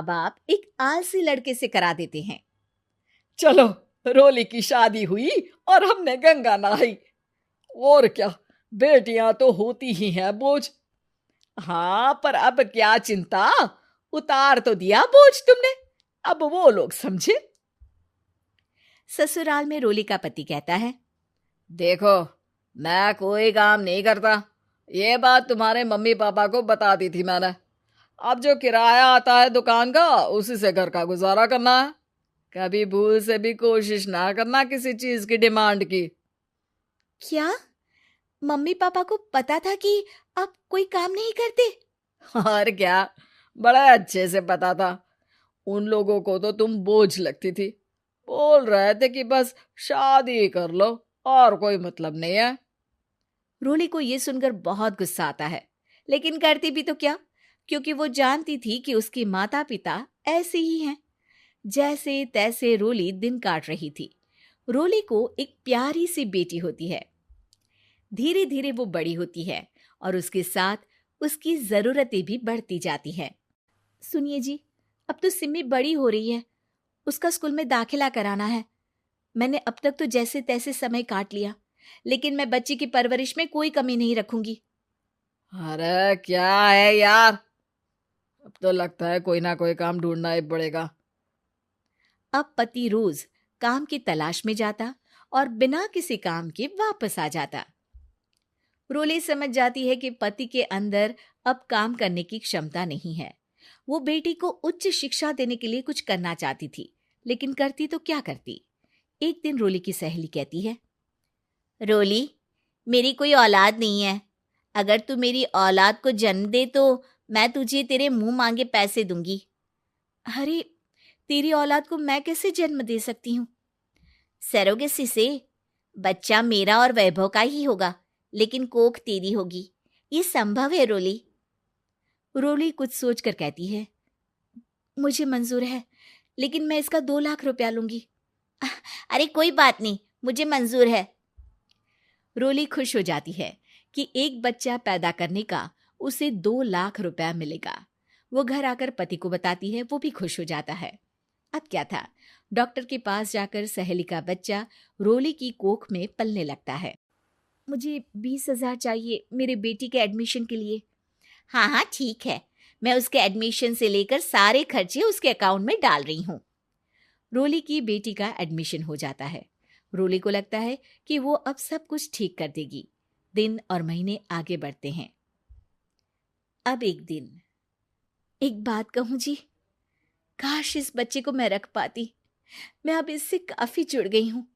बाप एक आलसी लड़के से करा देते हैं। चलो, रोली की शादी हुई और हमने गंगा नहाई। और क्या, बेटियां तो होती ही हैं बोझ। हाँ, पर अब क्या चिंता, उतार तो दिया बोझ तुमने, अब वो लोग समझे। ससुराल में रोली का पति कहता है, देखो, मैं कोई काम नहीं करता, ये बात तुम्हारे मम्मी पापा को बता दी थी मैंने। अब जो किराया आता है दुकान का, उसी से घर का गुजारा करना है। कभी भूल से भी कोशिश ना करना किसी चीज की डिमांड की। क्या मम्मी पापा को पता था कि आप कोई काम नहीं करते? और क्या, बड़ा अच्छे से पता था। उन लोगों को तो तुम बोझ लगती थी, बोल रहे थे कि बस शादी कर लो और कोई मतलब नहीं है। रोली को यह सुनकर बहुत गुस्सा आता है, लेकिन करती भी तो क्या, क्योंकि वो जानती थी कि उसके माता पिता ऐसे ही हैं। जैसे तैसे रोली दिन काट रही थी। रोली को एक प्यारी सी बेटी होती है। धीरे धीरे वो बड़ी होती है और उसके साथ उसकी जरूरतें भी बढ़ती जाती है। सुनिए जी, अब तो सिमी बड़ी हो रही है, उसका स्कूल में दाखिला कराना है। मैंने अब तक तो जैसे तैसे समय काट लिया, लेकिन मैं बच्ची की परवरिश में कोई कमी नहीं रखूंगी। अरे क्या है यार, अब तो लगता है कोई ना कोई काम ढूंढना ही पड़ेगा। अब पति रोज काम की तलाश में जाता और बिना किसी काम के वापस आ जाता। रोली समझ जाती है कि पति के अंदर अब काम करने की क्षमता नहीं है। वो बेटी को उच्च शिक्षा देने के लिए कुछ करना चाहती थी, लेकिन करती तो क्या करती। एक दिन रोली की सहेली कहती है, रोली, मेरी कोई औलाद नहीं है। अगर तू मेरी औलाद को जन्म दे तो मैं तुझे तेरे मुंह मांगे पैसे दूंगी। अरे, तेरी औलाद को मैं कैसे जन्म दे सकती हूँ? सरोगेसी से। बच्चा मेरा और वैभव का ही होगा, लेकिन कोख तेरी होगी। ये संभव है रोली। रोली कुछ सोचकर कहती है, मुझे मंजूर है, लेकिन मैं इसका 2 लाख रुपया लूंगी। अरे कोई बात नहीं, मुझे मंजूर है। रोली खुश हो जाती है कि एक बच्चा पैदा करने का उसे 2 लाख रुपया मिलेगा। वो घर आकर पति को बताती है, वो भी खुश हो जाता है। अब क्या था, डॉक्टर के पास जाकर सहेली का बच्चा रोली की कोख में पलने लगता है। मुझे 20,000 चाहिए मेरे बेटी के एडमिशन के लिए। हाँ हाँ ठीक है, मैं उसके एडमिशन से लेकर सारे खर्चे उसके अकाउंट में डाल रही हूँ। रोली की बेटी का एडमिशन हो जाता है। रोली को लगता है कि वो अब सब कुछ ठीक कर देगी। दिन और महीने आगे बढ़ते हैं। अब एक दिन, एक बात कहूं जी, काश इस बच्चे को मैं रख पाती। मैं अब इससे काफी जुड़ गई हूँ।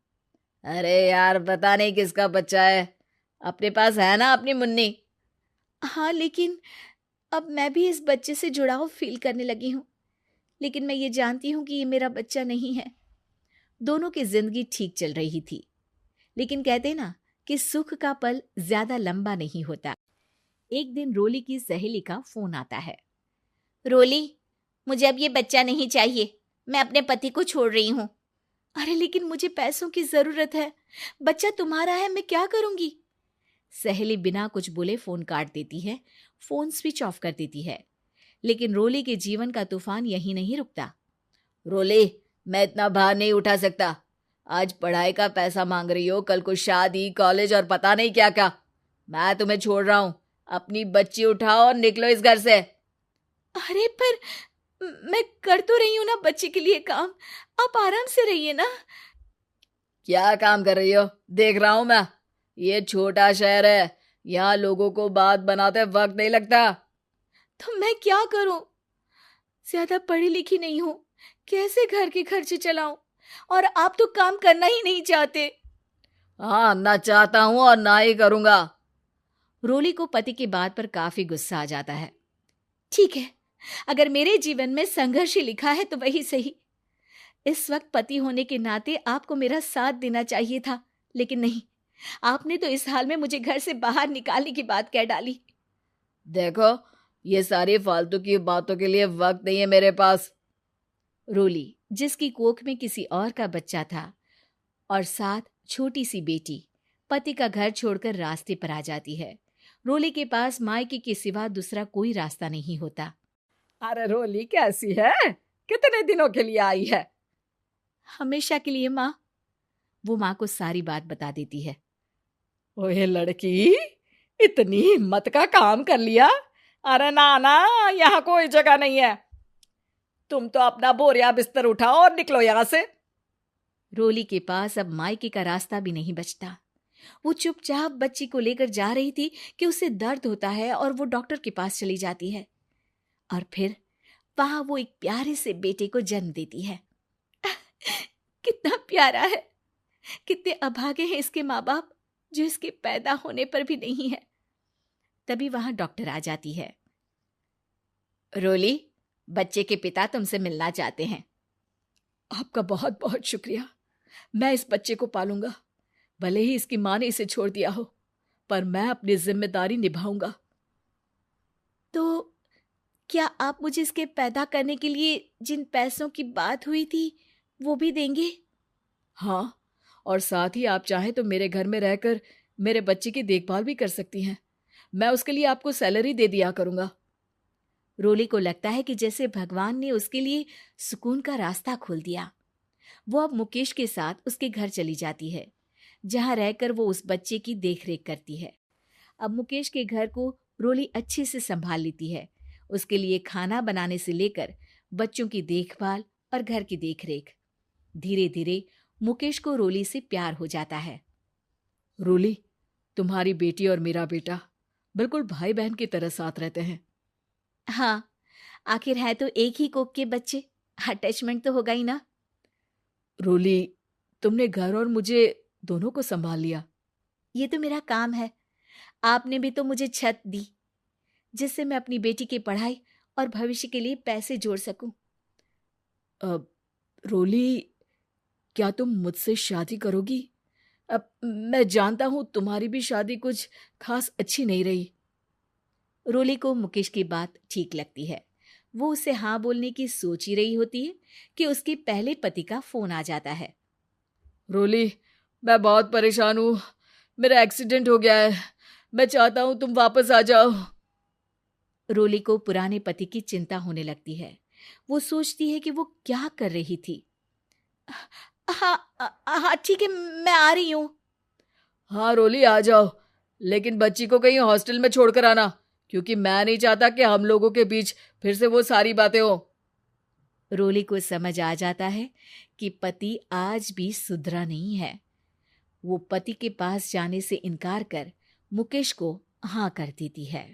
अरे यार, पता नहीं किसका बच्चा है, अपने पास है ना अपनी मुन्नी। हाँ, लेकिन अब मैं भी इस बच्चे से जुड़ाव फील करने लगी हूँ। लेकिन मैं ये जानती हूँ कि ये मेरा बच्चा नहीं है। दोनों की जिंदगी ठीक चल रही थी, लेकिन कहते ना कि सुख का पल ज्यादा लंबा नहीं होता। एक दिन रोली की सहेली का फोन आता है। रोली, मुझे अब ये बच्चा नहीं चाहिए, मैं अपने पति को छोड़ रही हूँ। अरे लेकिन मुझे पैसों की जरूरत है, बच्चा तुम्हारा है, मैं क्या करूंगी? सहेली बिना कुछ बोले फोन काट देती है, फोन स्विच ऑफ कर देती है। लेकिन रोली के जीवन का तूफान यहीं नहीं रुकता। रोली, मैं इतना भार नहीं उठा सकता। आज पढ़ाई का पैसा मांग रही हो, कल को शादी, कॉलेज और पता नहीं क्या क्या। मैं तुम्हें छोड़ रहा हूं, अपनी बच्ची उठाओ और निकलो इस घर से। अरे पर मैं कर तो रही हूं ना बच्चे के लिए काम, आप आराम से रहिए ना। क्या काम कर रही हो, देख रहा हूं मैं। ये छोटा शहर है, यहाँ लोगों को बात बनाते वक्त नहीं लगता। तो मैं क्या करूं? ज्यादा पढ़ी लिखी नहीं हूं, कैसे घर के खर्चे चलाऊं? और आप तो काम करना ही नहीं चाहते। हाँ, ना चाहता हूं और ना ही करूंगा। रोली को पति की बात पर काफी गुस्सा आ जाता है। ठीक है, अगर मेरे जीवन में संघर्ष ही लिखा है तो वही सही। इस वक्त पति होने के नाते आपको मेरा साथ देना चाहिए था, लेकिन नहीं, आपने तो इस हाल में मुझे घर से बाहर निकालने की बात कह डाली। देखो, ये सारी फालतू की बातों के लिए वक्त नहीं है मेरे पास। रोली, जिसकी कोख में किसी और का बच्चा था और साथ छोटी सी बेटी, पति का घर छोड़कर रास्ते पर आ जाती है। रोली के पास मायके के सिवा दूसरा कोई रास्ता नहीं होता। अरे रोली कैसी है? कितने दिनों के लिए आई है? हमेशा के लिए माँ। वो माँ को सारी बात बता देती है। ओए लड़की, इतनी हिम्मत का काम कर लिया। अरे ना ना, यहाँ कोई जगह नहीं है। तुम तो अपना बोरिया बिस्तर उठाओ और निकलो यहाँ से। रोली के पास अब मायके का रास्ता भी नहीं बचता। वो चुपचाप बच्ची को लेकर जा रही थी कि उसे दर्द होता है और वो डॉक्टर के पास चली जाती है। और फिर वहां वो एक प्यारे से बेटे को जन्म देती है। कितना प्यारा है। कितने अभागे हैं इसके माँ बाप जो इसके पैदा होने पर भी नहीं है। तभी वहां डॉक्टर आ जाती है। रोली, बच्चे के पिता तुमसे मिलना चाहते हैं। आपका बहुत बहुत शुक्रिया। मैं इस बच्चे को पालूंगा। भले ही इसकी माँ ने इसे छोड़ दिया हो, पर मैं अपनी जिम्मेदारी निभाऊंगा। तो क्या आप मुझे इसके पैदा करने के लिए जिन पैसों की बात हुई थी वो भी देंगे? हाँ, और साथ ही आप चाहें तो मेरे घर में रहकर मेरे बच्चे की देखभाल भी कर सकती हैं। मैं उसके लिए आपको सैलरी दे दिया करूंगा। रोली को लगता है कि जैसे भगवान ने उसके लिए सुकून का रास्ता खोल दिया। वो अब मुकेश के साथ उसके घर चली जाती है, जहां रहकर वो उस बच्चे की देखरेख करती है। अब मुकेश के घर को रोली अच्छे से संभाल लेती है। उसके लिए खाना बनाने से लेकर बच्चों की देखभाल और घर की देखरेख। धीरे धीरे मुकेश को रोली से प्यार हो जाता है। रोली, तुम्हारी बेटी और मेरा बेटा बिल्कुल भाई बहन की तरह साथ रहते हैं। हाँ, आखिर है तो एक ही कोख के बच्चे, अटैचमेंट तो होगा ही ना। रोली, तुमने घर और मुझे दोनों को संभाल लिया। ये तो मेरा काम है। आपने भी तो मुझे छत दी जिससे मैं अपनी बेटी की पढ़ाई और भविष्य के लिए पैसे जोड़ सकूं। अब रोली, क्या तुम मुझसे शादी करोगी? अब मैं जानता हूं तुम्हारी भी शादी कुछ खास अच्छी नहीं रही। रोली को मुकेश की बात ठीक लगती है। वो उसे हाँ बोलने की सोच ही रही होती है कि उसके पहले पति का फोन आ जाता है। रोली, मैं बहुत परेशान हूँ। मेरा एक्सीडेंट हो गया है। मैं चाहता हूँ तुम वापस आ जाओ। रोली को पुराने पति की चिंता होने लगती है। वो सोचती है कि वो क्या कर रही थी। हाँ हाँ ठीक है, मैं आ रही हूँ। हाँ रोली, आ जाओ, लेकिन बच्ची को कहीं हॉस्टल में छोड़कर आना, क्योंकि मैं नहीं चाहता कि हम लोगों के बीच फिर से वो सारी बातें हो। रोली को समझ आ जाता है कि पति आज भी सुधरा नहीं है। वो पति के पास जाने से इनकार कर मुकेश को हाँ कर देती है।